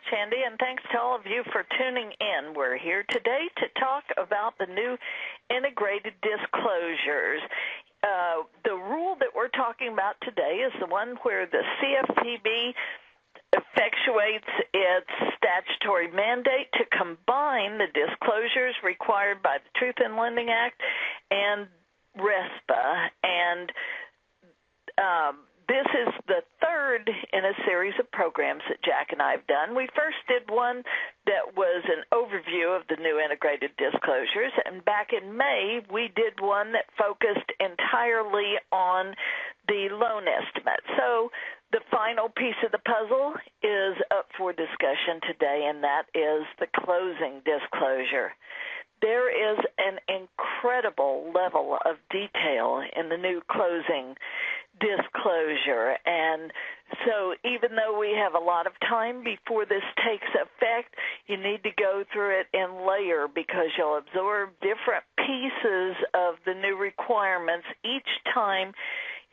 much, Andy, and thanks to all of you for tuning in. We're here today to talk about the new integrated disclosures. The rule that we're talking about today is the one where the CFPB effectuates its statutory mandate to combine the disclosures required by the Truth in Lending Act and RESPA, and this is the third in a series of programs that Jack and I have done. We first did one that was an overview of the new integrated disclosures, and back in May, we did one that focused entirely on the loan estimate. So the final piece of the puzzle is up for discussion today, and that is the closing disclosure. There is an incredible level of detail in the new closing disclosure, and so even though we have a lot of time before this takes effect, you need to go through it in layer because you'll absorb different pieces of the new requirements each time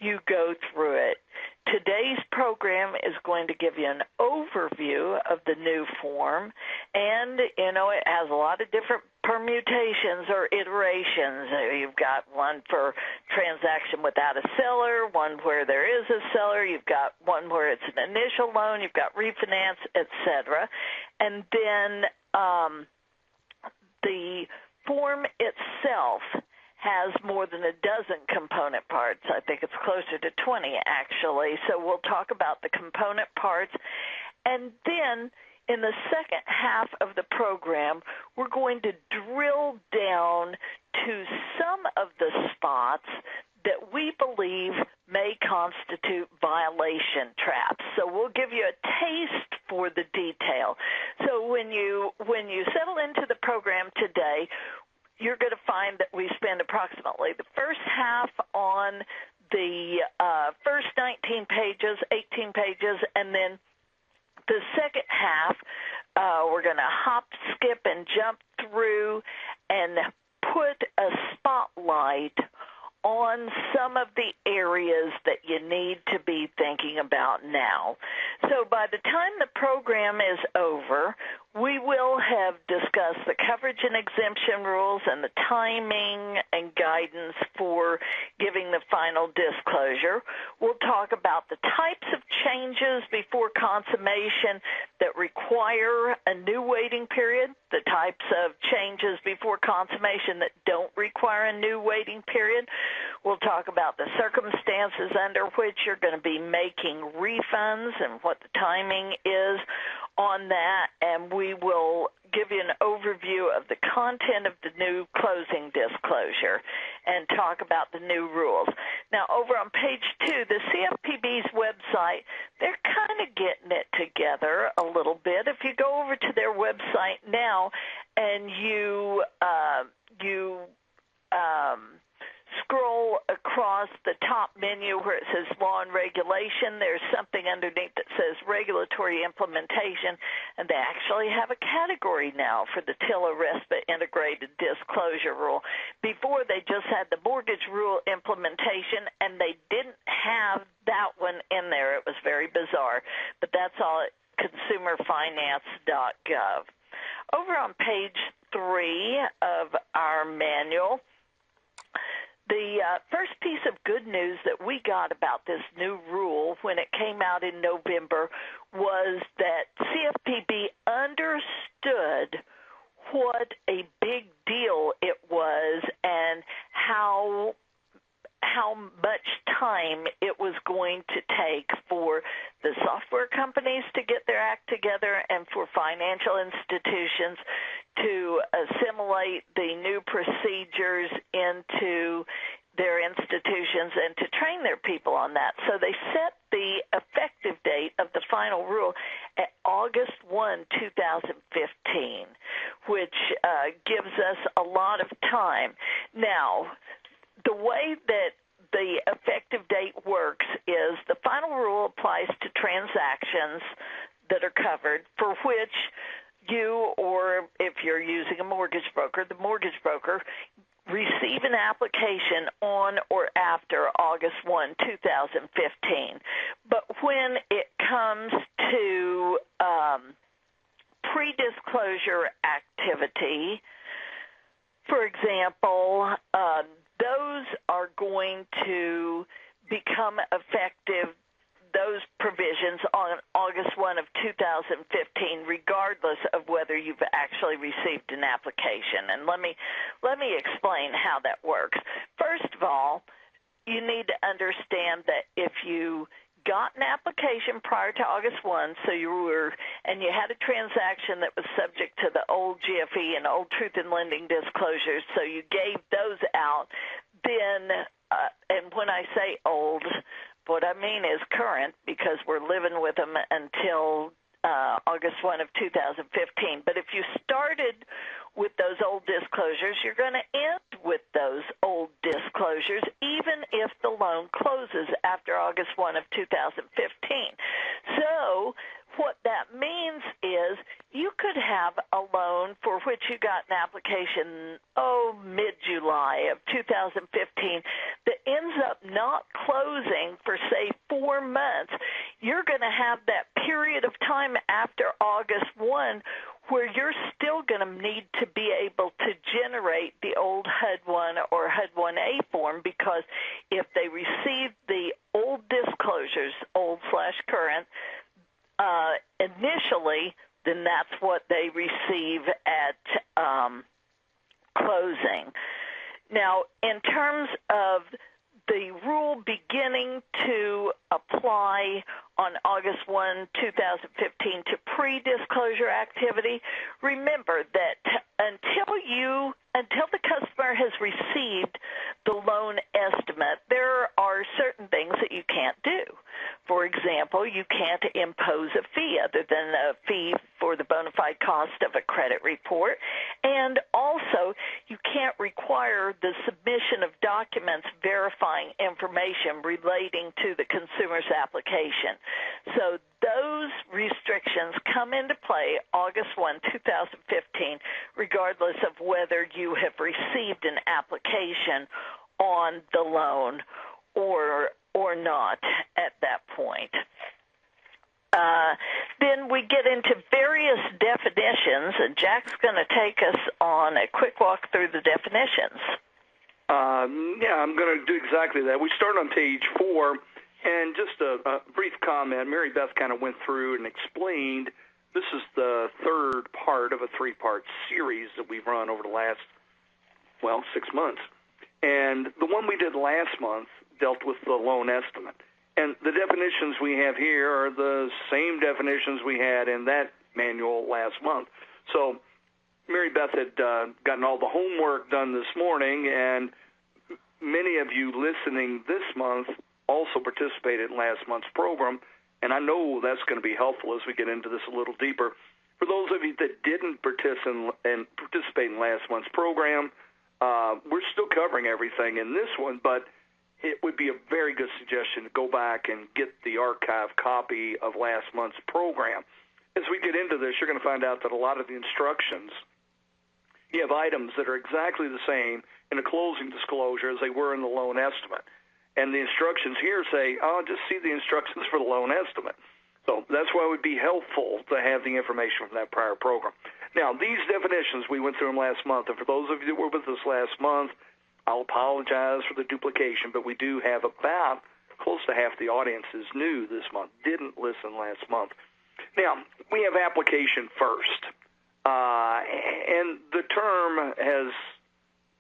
you go through it. Today's program is going to give you an overview of the new form, and it has a lot of different permutations or iterations. You've got one for transaction without a seller, one where there is a seller, you've got one where it's an initial loan, you've got refinance, etc. And then the form itself has more than a dozen component parts. I think it's closer to 20, actually. So we'll talk about the component parts. And then in the second half of the program, we're going to drill down to some of the spots that we believe may constitute violation traps. So we'll give you a taste for the detail. So when you settle into the program today, you're going to find that we spend approximately the first half on the first 19 pages, 18 pages, and then the second half, we're going to hop, skip, and jump through and put a spotlight on some of the areas that you need to be thinking about now. So by the time the program is over, we will have discussed the coverage and exemption rules and the timing and guidance for giving the final disclosure. We'll talk about the types of changes before consummation that require a new waiting period, the types of changes before consummation that don't require a new waiting period. We'll talk about the circumstances under which you're going to be making refunds and what the timing is on that, and we will give you an overview of the content of the new closing disclosure and talk about the new rules. Now, over on page 2, the CFPB's website, they're kind of getting it together a little bit. If you go over to their website now and you scroll across the top menu where it says Law and Regulation, there's something underneath that says Regulatory Implementation, and they actually have a category now for the TILA RESPA Integrated Disclosure Rule. Before, they just had the Mortgage Rule Implementation, and they didn't have that one in there. It was very bizarre, but that's all at consumerfinance.gov. Over on page 3 of our manual, the first piece of good news that we got about this new rule when it came out in November was that CFPB understood what a big deal it was and how much time it was going to take for the software companies to get their act together and for financial institutions to assimilate the new procedures into their institutions and to train their people on that. So they set the effective date of the final rule at August 1, 2015, which gives us a lot of time. Now, the way that the effective date works is the final rule applies to transactions that are covered for which you, or if you're using a mortgage broker, the mortgage broker receive an application on or after August 1, 2015. But when it comes to pre-disclosure activity, for example, those are going to become effective, those provisions, on August 1 of 2015, regardless of whether you've actually received an application. And let me explain how that works. First of all, you need to understand that if you got an application prior to August 1, so you had a transaction that was subject to the old GFE and old Truth in Lending disclosures, so you gave those out, then, and when I say old, what I mean is current, because we're living with them until August 1 of 2015. But if you started with those old disclosures, you're going to end with those old disclosures, even if the loan closes after August 1 of 2015. So what that means is you could have a loan for which you got an application, mid-July of 2015, that ends up not closing for, say, 4 months. You're going to have that period of time after August 1 where you're still going to need to be able to generate the old HUD-1 or HUD-1A form, because if they receive the old disclosures, old/current, initially, then that's what they receive at closing. Now, in terms of the rule beginning to apply on August 1, 2015 to pre-disclosure activity, remember that until the customer has received the loan estimate, there are certain things that you can't do. For example, you can't impose a fee other than a fee for the bona fide cost of a credit report, and also you can't require the submission of documents verifying information relating to the consumer's application. So those restrictions come into play August 1, 2015, regardless of whether you have received an application on the loan or not at that point. Then we get into various definitions, and Jack's going to take us on a quick walk through the definitions. Yeah, I'm going to do exactly that. We start on page 4, and just a brief comment. Mary Beth kind of went through and explained this is the third part of a 3-part series that we've run over the last, 6 months. And the one we did last month dealt with the loan estimate. And the definitions we have here are the same definitions we had in that manual last month. So Mary Beth had gotten all the homework done this morning, and many of you listening this month also participated in last month's program, and I know that's going to be helpful as we get into this a little deeper. For those of you that didn't participate in last month's program, we're still covering everything in this one, but it would be a very good suggestion to go back and get the archive copy of last month's program. As we get into this, you're going to find out that a lot of the instructions, you have items that are exactly the same in a closing disclosure as they were in the loan estimate. And the instructions here say, just see the instructions for the loan estimate. So that's why it would be helpful to have the information from that prior program. Now, these definitions, we went through them last month. And for those of you that were with us last month, I'll apologize for the duplication, but we do have about close to half the audience is new this month, didn't listen last month. Now, we have application first. And the term has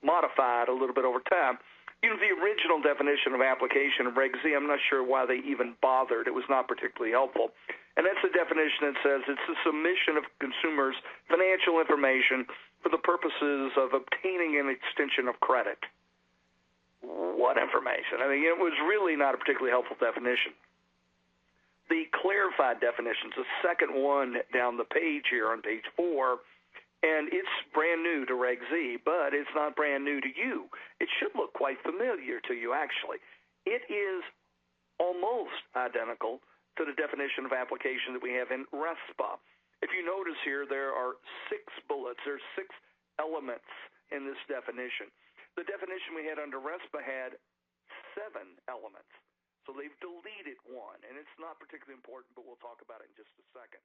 modified a little bit over time. You know, the original definition of application of Reg Z, I'm not sure why they even bothered. It was not particularly helpful. And that's the definition that says it's the submission of consumers' financial information for the purposes of obtaining an extension of credit. What information? I mean, it was really not a particularly helpful definition. The clarified definition is the second one down the page here on page 4, and it's brand new to Reg Z, but it's not brand new to you. It should look quite familiar to you, actually. It is almost identical to the definition of application that we have in RESPA. If you notice here, there are 6 bullets. There's 6 elements in this definition. The definition we had under RESPA had 7 elements. So they've deleted 1, and it's not particularly important, but we'll talk about it in just a second.